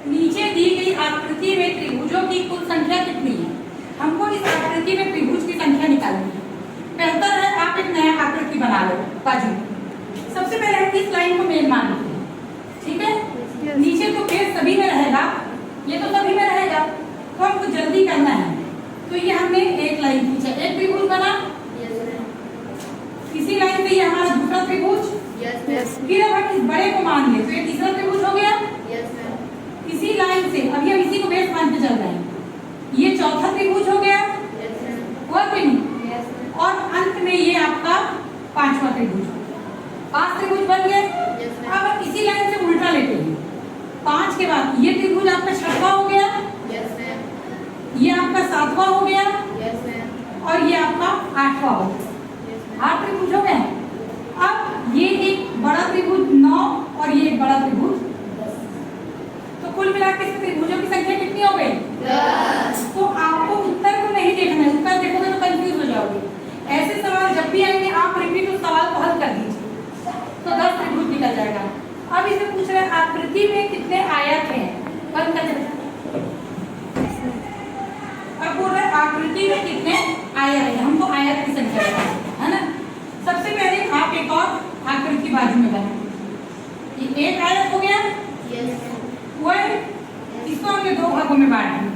नीचे दी गई आकृति में त्रिभुजों की कुल संख्या कितनी है। हमको इस आकृति में त्रिभुज की संख्या निकालनी है। बेहतर है आप एक नया आकृति बना लो बाजू में। सबसे पहले हम इस लाइन को मेन मान लेते हैं, ठीक है। नीचे तो फेस सभी में रहेगा, ये तो सभी में रहेगा, तो हमको जल्दी करना है। तो ये हमने एक लाइन खींचा, एक त्रिभुज बना, इसी लाइन पे ये हमारा दूसरा त्रिभुज। फिर अब हम इस बड़े को मान ले तो ये तीसरा त्रिभुज हो गया। इसी लाइन से अभी हम इसी को बेस मान के चल रहे हैं, ये चौथा त्रिभुज हो गया, हुआ कि नहीं। और अंत में ये आपका पांचवा त्रिभुज, 5 त्रिभुज बन गए। अब हम इसी लाइन से उल्टा लेते हैं, 5 के बाद ये त्रिभुज आपका छठवां हो गया, ये आपका 7वां हो गया, और ये आपका 8वां हो गया। 8 त्रिभुज हो गए। अब ये एक बड़ा त्रिभुज 9 और ये एक बड़ा त्रिभुज 10, तो कुल मिलाकर इस त्रिभुजों की संख्या कितनी हो गई? 10। तो आपको उत्तर को नहीं देखना है, उत्तर देखोगे तो कंफ्यूज हो जाओगे। ऐसे सवाल जब भी आएंगे आप रिपीट उस सवाल को हल कर दीजिए, तो 10 त्रिभुज निकल जाएगा। अब इसे पूछ रहे हैं आकृति में कितने आयत हैं, बंद कर देना। अब बोल रहे आकृति में कितने आयत हैं, हमको आयत की संख्या बतानी है ना। सबसे पहले आप एक और आकृति बाजू में बनाएं। ये एक आयत हो गया, वो इसको हमने 2 भागों में बांट दिया,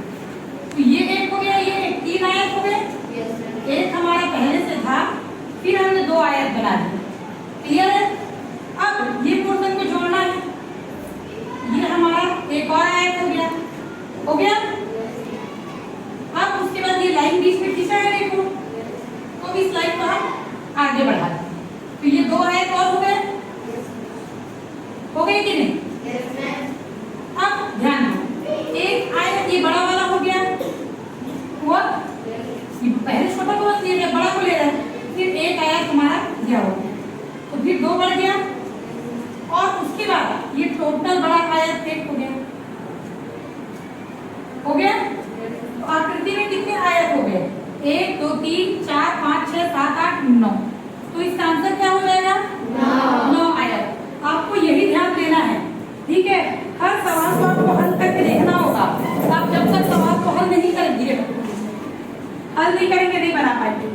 तो ये एक हो गया, ये एक, 3 आयत हो गए। एक हमारा पहले से था, फिर हमने 2 आयत बना दिए, क्लियर है। अब ये पोर्शन को जोड़ना है, ये हमारा एक और आयत हो गया, हो गया। अब उसके बाद ये लाइन बीच में खींचा है देखो, तो इस लाइन को हम आगे बढ़ा दें, तो ये 2 आयत और हो गए, हो गए कि नहीं। अब ध्यान दो, एक आयत ये बड़ा वाला हो गया, हुआ, पहले छोटा को बस लिया, बड़ा को ले रहे हैं, फिर एक आयत हमारा दिया हो गया, तो फिर 2 बढ़ गया, और उसके बाद ये टोटल बड़ा आयत 1 हो गया, हो गया। तो आकृति में कितने आयत हो गए? 1 2 3 4 5 6 7 8 9, तो इसका आंसर क्या हो जाएगा? 9 आयत। आपको यही ध्यान देना है, ठीक है। हर सवाल को आपको हल करके देखना होगा। आप जब तक सवाल को हल नहीं करेंगे, हल नहीं करेंगे नहीं बना पाएंगे।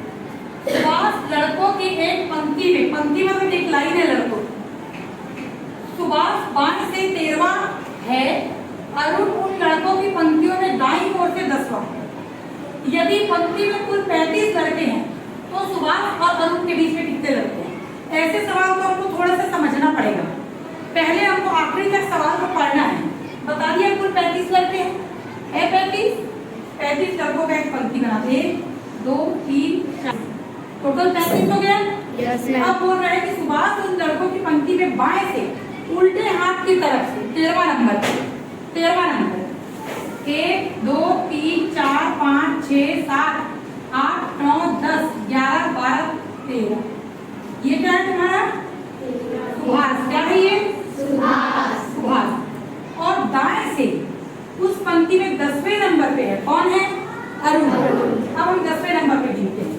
सुभाष लड़कों की एक पंक्ति में, पंक्ति मतलब एक लाइन है लड़कों, सुभाष बाएं से 13वां है, अरुण उन लड़कों की पंक्तियों में दाईं ओर से 10वां है। यदि पंक्ति में कुल 35 लड़के हैं तो सुभाष और अरुण के बीच में कितने लड़के हैं? ऐसे सवाल को हमको थोड़ा सा समझना पड़ेगा। पहले हमको आखिरी तक सवाल को पढ़ना है। बता दिया कुल 35 लड़के हैं, 35 लड़कों का एक पंक्ति बनाते, 1 2 3 4, टोटल 35 हो गया। अब बोल रहे हैं कि सुभाष उन लड़कों की पंक्ति में बाएं से उल्टे हाथ की तरफ से 13वां नंबर 1 2 3 4 5 6 7 8 9 10 11 12 13, ये क्या है तुम्हारा? सुभाष। क्या है ये? सुभाष। और दाएं से उस पंक्ति में 10वें नंबर पे है, कौन है? अरुण। अब हम 10वें नंबर पे गिनते हैं,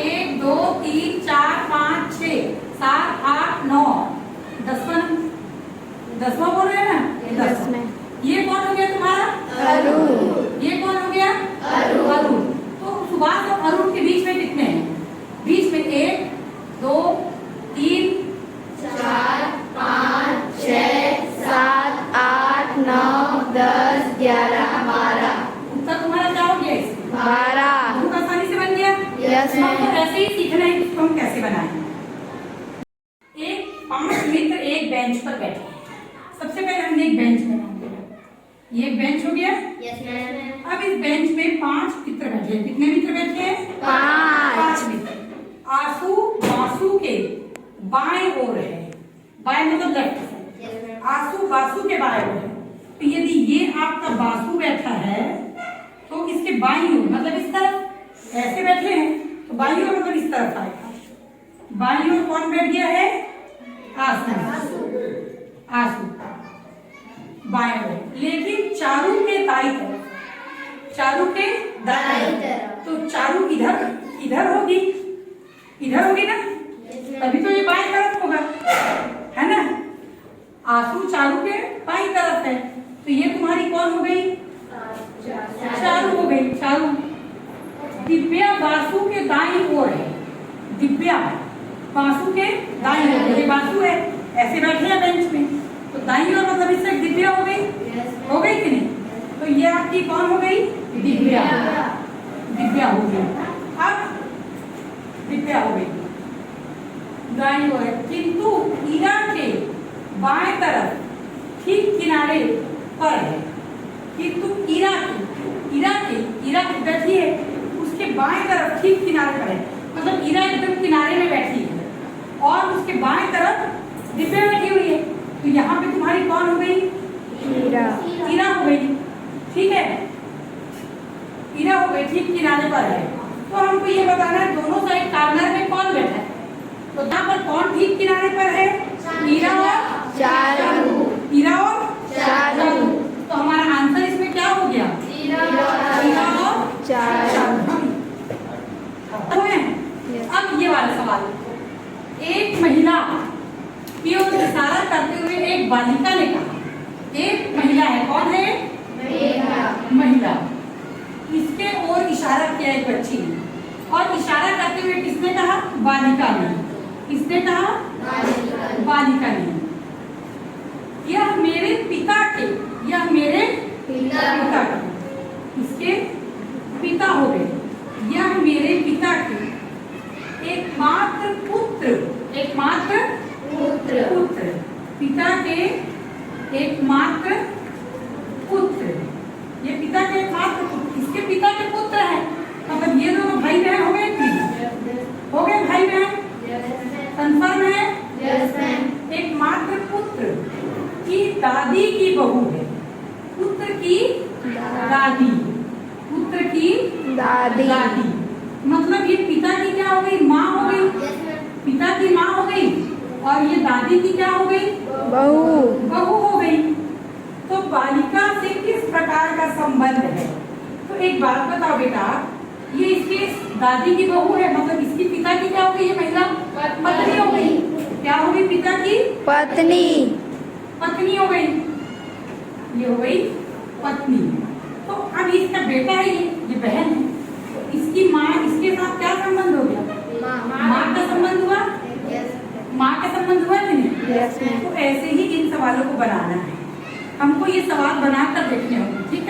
1 2 3 4 5 6 7 8 9, 10वां बोल रहे हैं ना, 10 में। ये कौन हो गया तुम्हारा? अरुण। ये कौन हो गया? अरुण। तो सुभाष और अरुण के बीच में कितने हैं? बीच में 1 2 3 4 5 6 7 8 9 10 11 12। उत्तर तुम्हारा क्या हो गया? 12। बहुत आसानी से बन गया। Yes ma'am. तो ऐसे ही सीखना है कि हम कैसे बनाएं। एक 5 मित्र एक बेंच पर बैठे हैं। सबसे पहले हमने एक बेंच बनाया, ये एक बेंच हो गया। Yes ma'am. अब इस बेंच में 5 मित्र बैठे हैं। कितने मित्र बैठे हैं? 5 मित्र। आंसू बासु के बाएं ओर है, बाएं मतलब लेफ्ट। आंसू बासु के बाएं ओर है, तो यदि ये आपका बासु बैठा है तो इसके बाईं ओर मतलब इस तरफ ऐसे बैठे हैं, तो बाईं ओर मतलब इस तरफ आएगा। बाईं ओर कौन बैठ गया है? आंसू। आंसू बाएं ओर, लेकिन चारू के दाईं तरफ, चारू के दाईं तरफ, तो चारू इधर होगी, इधर होगी ना, तभी तो ये बाएं तरफ होगा, है ना। आंसू चारू के बाईं तरफ है, तो ये तुम्हारी कौन हो गई? चारू हो गई, चारू। दिव्या बासु के दाईं ओर है। दिव्या बासु के दाईं ओर, ये बासु है, ऐसे बैठे हैं बेंच में, तो दाईं ओर मतलब इससे दिव्या हो गई, हो गई कि नहीं? तो ये आपकी कौन हो गई? दिव्या। दिव्या हो गई। अब दिव्या हो गई दाईं ओर, किंतु ईरा के बाएं तरफ ठीक किनारे पर है। किंतु ईरा की बैठी है, उसके बाएं तरफ ठीक किनारे पर है, मतलब ईरा एकदम किनारे में बैठी है और उसके बाएं तरफ दिव्या बैठी हुई है। तो यहाँ पे तुम्हारी कौन हो गई? ईरा हो गई, ठीक है। ईरा हो गई, ठीक किनारे पर है। तो हमको ये बताना है दोनों साइड कॉर्नर में कौन बैठा है। तो यहाँ पर कौन ठीक किनारे पर है? ईरा और चारू। ईरा और चारू। तो हमारा आंसर इसमें क्या हो गया? ईरा और चारू। अब ये वाला सवाल, एक महिला की ओर इशारा करते हुए एक बालिका ने कहा, एक महिला है, कौन है? महिला। इसके ओर इशारा किया एक बच्ची ने, और इशारा करते हुए किसने कहा? बालिका ने। किसने कहा? बालिका ने। यह मेरे पिता के, यह मेरे पिता के, इसके पिता हो गए। यह मेरे पिता के एकमात्र पुत्र, एकमात्र पुत्र, पिता के एकमात्र पुत्र, ये पिता के एकमात्र पुत्र, इसके पिता के पुत्र है, मतलब ये दोनों भाई बहन हो गए कि हो गए? भाई बहन कंफर्म है? एकमात्र पुत्र की दादी की बहू है। पुत्र की दादी, पुत्र की दादी, मतलब ये पिता की क्या हो गई? माँ हो गई, पिता की माँ हो गई, और ये दादी की क्या हो गई? बहू हो गई। तो बालिका से किस प्रकार का संबंध है? तो एक बात बताओ बेटा, ये इसके दादी की बहू है, मतलब इसकी पिता की क्या हो गई? ये महिला पत्नी हो गई। क्या हो गई? पिता की पत्नी हो गई, ये हो गई पत्नी। तो अब इसका बेटा है, ये बहन है, तो इसकी माँ, इसके साथ क्या संबंध हो गया? माँ का संबंध हुआ, माँ का संबंध हुआ कि नहीं? तो ऐसे ही इन सवालों को बनाना है, हमको ये सवाल बनाकर देखने होंगे, ठीक है।